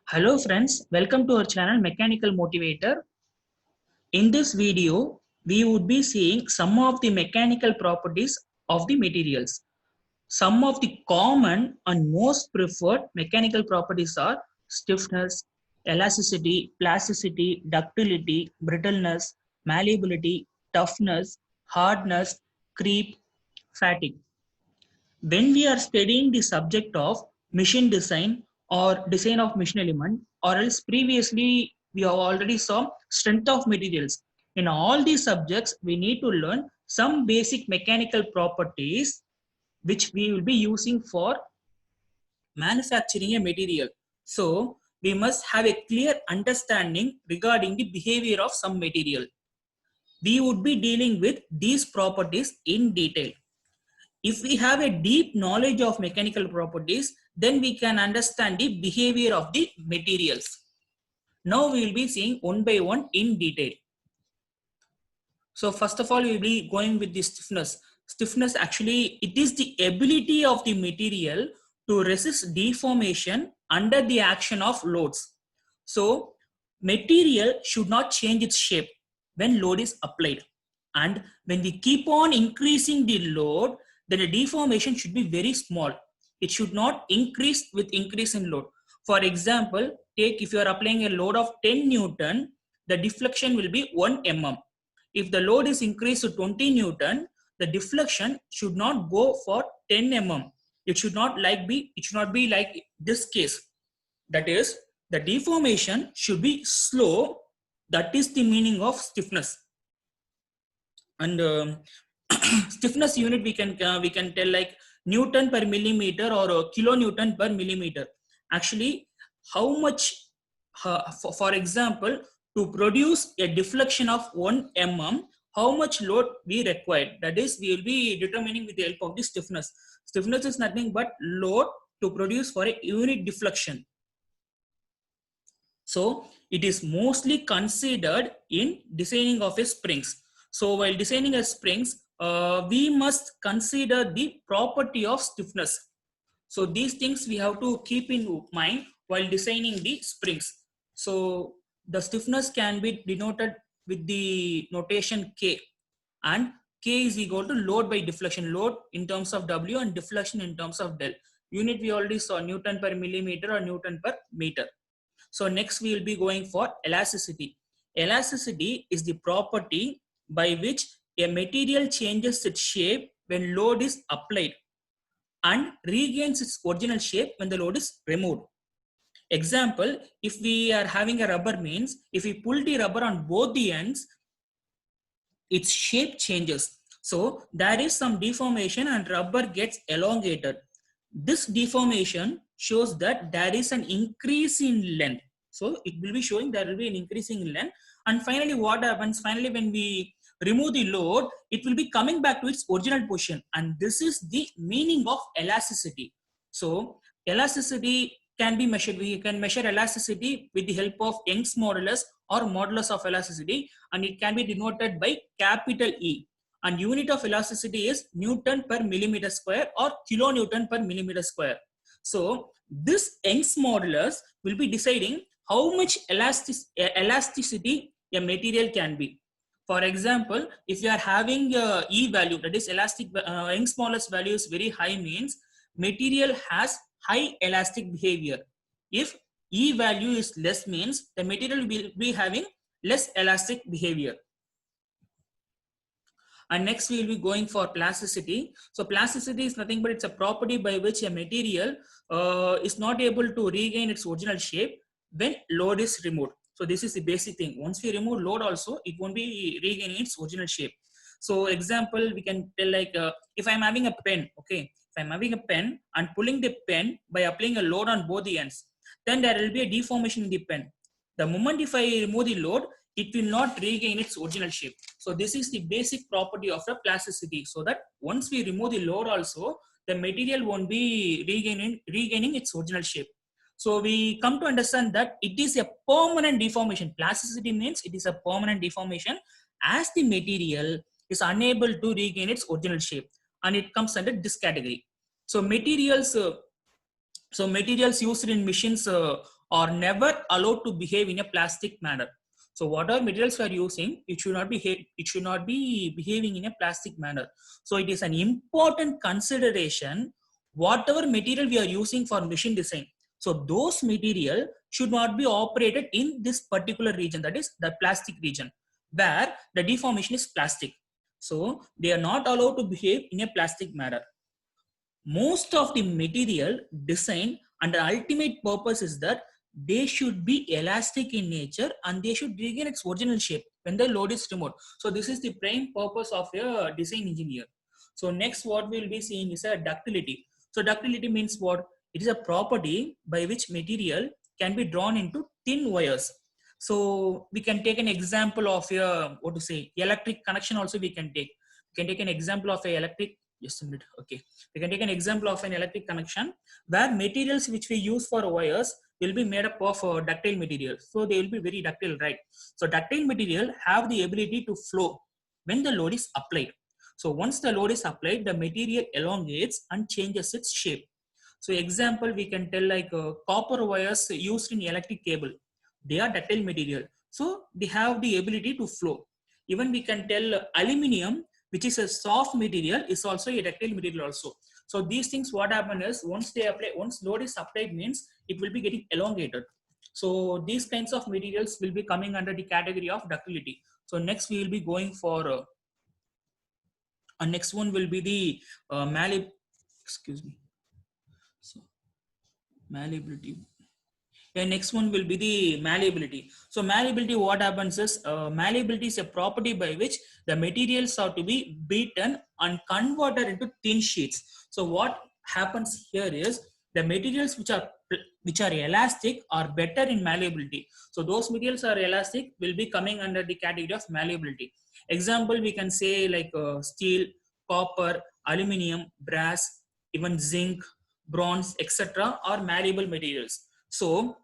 Hello friends, welcome to our channel Mechanical Motivator. In this video, we would be seeing some of the mechanical properties of the materials. Some of the common and most preferred mechanical properties are stiffness, elasticity, plasticity, ductility, brittleness, malleability, toughness, hardness, creep, fatigue. When we are studying the subject of machine design or design of machine element, or else previously we have already saw strength of materials. In all these subjects, we need to learn some basic mechanical properties which we will be using for manufacturing a material. So we must have a clear understanding regarding the behavior of some material. We would be dealing with these properties in detail. If we have a deep knowledge of mechanical properties, then we can understand the behavior of the materials. Now we will be seeing one by one in detail. So first of all, we will be going with the stiffness. Stiffness actually, it is the ability of the material to resist deformation under the action of loads. So material should not change its shape when load is applied. And when we keep on increasing the load, then the deformation should be very small. It should not increase with increase in load. For example, take if you are applying a load of 10 Newton, the deflection will be 1 mm. If the load is increased to 20 Newton, the deflection should not go for 10 mm. It should not be like this case. That is, the deformation should be slow. That is the meaning of stiffness. And stiffness unit we can tell like Newton per millimeter or kilonewton per millimeter. Actually, how much for example, to produce a deflection of 1 mm, how much load we required, that is we will be determining with the help of the stiffness. Stiffness is nothing but load to produce for a unit deflection. So it is mostly considered in designing of a springs. So while designing a springs, we must consider the property of stiffness. So these things we have to keep in mind while designing the springs. So the stiffness can be denoted with the notation K, and K is equal to load by deflection. Load in terms of W and deflection in terms of del. Unit we already saw Newton per millimeter or Newton per meter. So next we will be going for elasticity. Elasticity is the property by which a material changes its shape when load is applied and regains its original shape when the load is removed. Example, if we are having a rubber means, if we pull the rubber on both the ends, its shape changes. So there is some deformation and rubber gets elongated. This deformation shows that there is an increase in length. So it will be showing there will be an increasing in length. And finally, what happens? Finally, when we remove the load, it will be coming back to its original position. And this is the meaning of elasticity. So elasticity can be measured. We can measure elasticity with the help of Young's modulus or modulus of elasticity, and it can be denoted by capital E. And unit of elasticity is Newton per millimeter square or kilonewton per millimeter square. So this Young's modulus will be deciding how much elasticity a material can be. For example, if you are having E value, that is elastic, Young's modulus value is very high, means material has high elastic behavior. If E value is less, means the material will be having less elastic behavior. And next we will be going for plasticity. So plasticity is nothing but it's a property by which a material is not able to regain its original shape when load is removed. So this is the basic thing. Once we remove load also, it won't be regaining its original shape. So example, we can tell like if I'm having a pen, okay, if I'm having a pen and pulling the pen by applying a load on both the ends, then there will be a deformation in the pen. The moment if I remove the load, it will not regain its original shape. So this is the basic property of the plasticity. So that once we remove the load also, the material won't be regaining its original shape. So we come to understand that it is a permanent deformation. Plasticity means it is a permanent deformation as the material is unable to regain its original shape, and it comes under this category. So materials used in machines are never allowed to behave in a plastic manner. So whatever materials we are using, it should not be behaving in a plastic manner. So it is an important consideration whatever material we are using for machine design. So those material should not be operated in this particular region, that is the plastic region, where the deformation is plastic. So they are not allowed to behave in a plastic manner. Most of the material design and the ultimate purpose is that they should be elastic in nature and they should regain its original shape when the load is removed. So this is the prime purpose of a design engineer. So next what we will be seeing is a ductility. So ductility means what? It is a property by which material can be drawn into thin wires. So we can take an example of a, what to say, electric connection also we can take. We can take an example of a electric, just a minute, okay. We can take an example of an electric connection where materials which we use for wires will be made up of ductile material. So they will be very ductile, right? So ductile material have the ability to flow when the load is applied. So once the load is applied, the material elongates and changes its shape. So example, we can tell like copper wires used in electric cable. They are ductile material. So they have the ability to flow. Even we can tell aluminium, which is a soft material, is also a ductile material also. So these things, what happen is once load is applied means it will be getting elongated. So these kinds of materials will be coming under the category of ductility. So next we will be going for next one will be the excuse me. So malleability. Yeah, next one will be the malleability. So malleability, what happens is malleability is a property by which the materials are to be beaten and converted into thin sheets. So what happens here is the materials which are elastic are better in malleability. So those materials are elastic will be coming under the category of malleability. Example, we can say like steel, copper, aluminium, brass, even zinc, bronze, etc. are malleable materials. So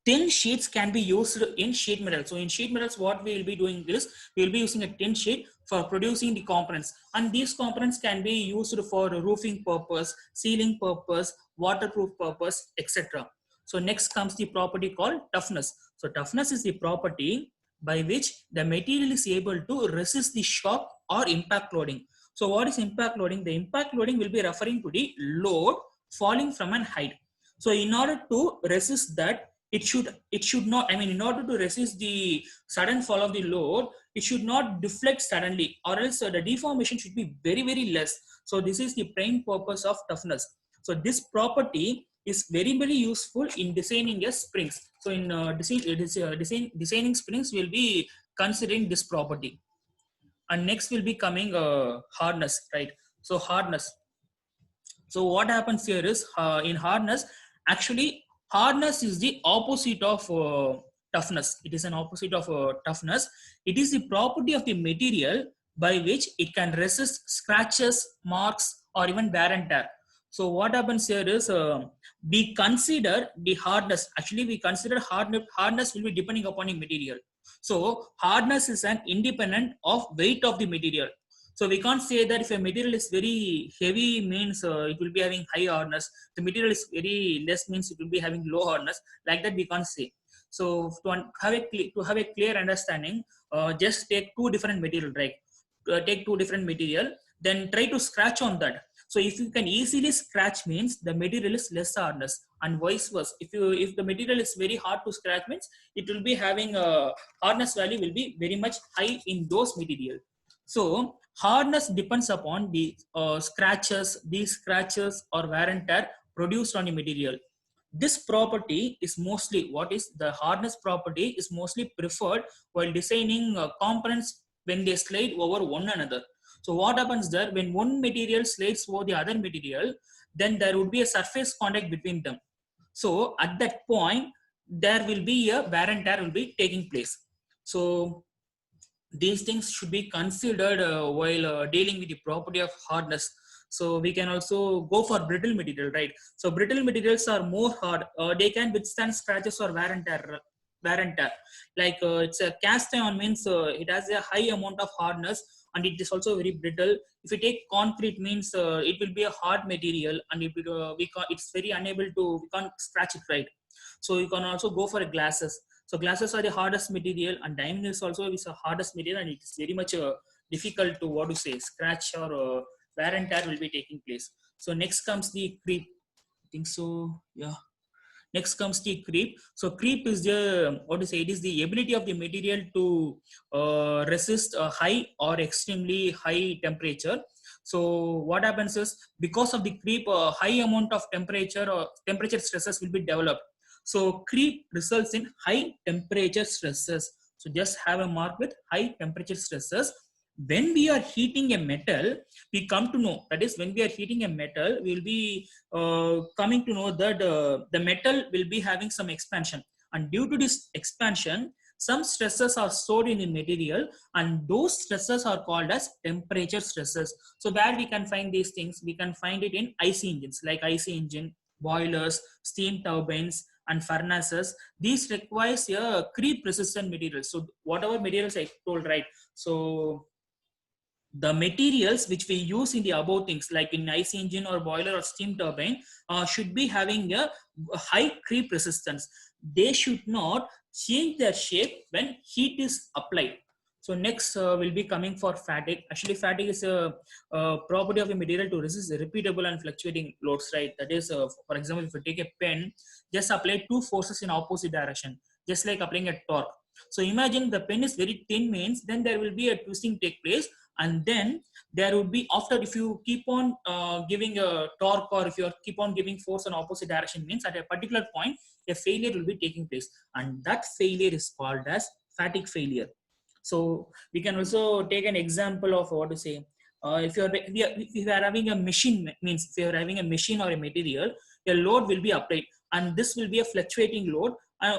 thin sheets can be used in sheet metal. So in sheet metals, what we will be doing is we will be using a thin sheet for producing the components, and these components can be used for roofing purpose, sealing purpose, waterproof purpose, etc. So next comes the property called toughness. So toughness is the property by which the material is able to resist the shock or impact loading. So what is impact loading? The impact loading will be referring to the load falling from an height. So in order to resist that, it should not, I mean, in order to resist the sudden fall of the load, it should not deflect suddenly, or else the deformation should be very less. So this is the prime purpose of toughness. So this property is very useful in designing a springs. So in designing springs, we'll be considering this property. And next will be coming hardness, right? So hardness. So what happens here is in hardness, actually hardness is the opposite of toughness. It is an opposite of toughness. It is the property of the material by which it can resist scratches, marks, or even wear and tear. So what happens here is we consider the hardness. Actually, we consider hardness will be depending upon the material. So hardness is an independent of weight of the material. So we can't say that if a material is very heavy means it will be having high hardness. The material is very less means it will be having low hardness. Like that we can't say. So to have a clear understanding, just take two different material, right? Take two different material, then try to scratch on that. So if you can easily scratch means the material is less hardness, and vice versa. If the material is very hard to scratch means it will be having a hardness value will be very much high in those material. So hardness depends upon the these scratches or wear and tear produced on the material. This property is mostly, what is the hardness property is mostly preferred while designing components when they slide over one another. So what happens there, when one material slides over the other material, then there would be a surface contact between them. So at that point, there will be a wear and tear will be taking place. So these things should be considered while dealing with the property of hardness. So we can also go for brittle material, right? So brittle materials are more hard. They can withstand scratches or wear and tear. Like it's a cast iron means it has a high amount of hardness and it is also very brittle. If you take concrete means it will be a hard material and it will, it's very unable to, we can't scratch it, right? So you can also go for glasses. So glasses are the hardest material, and diamond is also is the hardest material, and it is very much difficult to what to say scratch or wear and tear will be taking place. So next comes the creep. I think so. Yeah. Next comes the creep. So creep is the what to say? It is the ability of the material to resist a high or extremely high temperature. So what happens is because of the creep, a high amount of temperature or temperature stresses will be developed. So creep results in high temperature stresses. So just have a mark with high temperature stresses. When we are heating a metal, we come to know that is when we are heating a metal, we will be coming to know that the metal will be having some expansion, and due to this expansion some stresses are stored in the material, and those stresses are called as temperature stresses. So where we can find these things, we can find it in IC engines like IC engine, boilers, steam turbines and furnaces. These requires a creep resistant material. So whatever materials I told, right? So the materials which we use in the above things like in IC engine or boiler or steam turbine should be having a high creep resistance. They should not change their shape when heat is applied. So next will be coming for fatigue. Actually fatigue is a property of a material to resist repeatable and fluctuating loads, right? That is for example, if you take a pen, just apply two forces in opposite direction, just like applying a torque. So imagine the pen is very thin means then there will be a twisting take place, and then there would be after if you keep on giving a torque or if you keep on giving force in opposite direction means at a particular point a failure will be taking place, and that failure is called as fatigue failure. So we can also take an example of what to say, if you are having a machine means if you are having a machine or a material, a load will be applied, and this will be a fluctuating load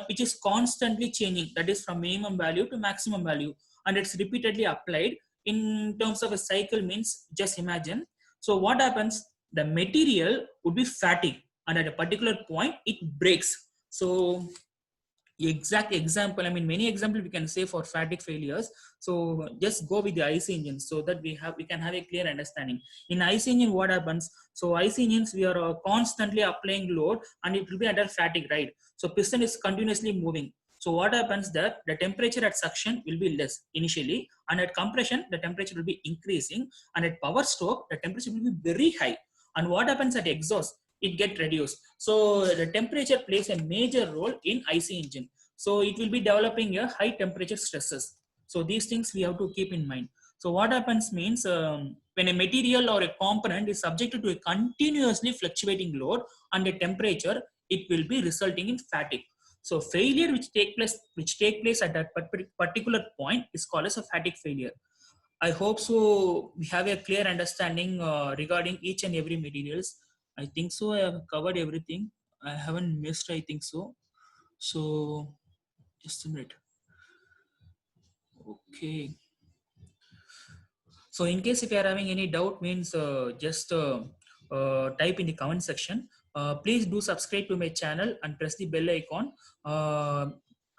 which is constantly changing, that is from minimum value to maximum value, and it's repeatedly applied in terms of a cycle means just imagine. So what happens, the material would be fatigued and at a particular point it breaks. So exact example, I mean many examples we can say for fatigue failures. So just go with the IC engines so that we can have a clear understanding. In IC engine what happens, so IC engines we are constantly applying load and it will be under fatigue, right? So piston is continuously moving. So what happens that the temperature at suction will be less initially, and at compression the temperature will be increasing, and at power stroke the temperature will be very high, and what happens at exhaust, it get reduced. So the temperature plays a major role in IC engine. So it will be developing a high temperature stresses. So these things we have to keep in mind. So what happens means when a material or a component is subjected to a continuously fluctuating load and a temperature, it will be resulting in fatigue. So failure which take place at that particular point is called as a fatigue failure. I hope so we have a clear understanding regarding each and every materials. I think so I have covered everything. I haven't missed, I think so. So just a minute. Okay. So in case if you are having any doubt means just type in the comment section. Please do subscribe to my channel and press the bell icon. Uh,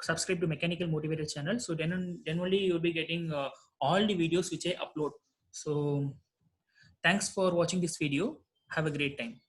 Subscribe to Mechanical Motivator channel. So then only you'll be getting all the videos which I upload. So thanks for watching this video. Have a great time.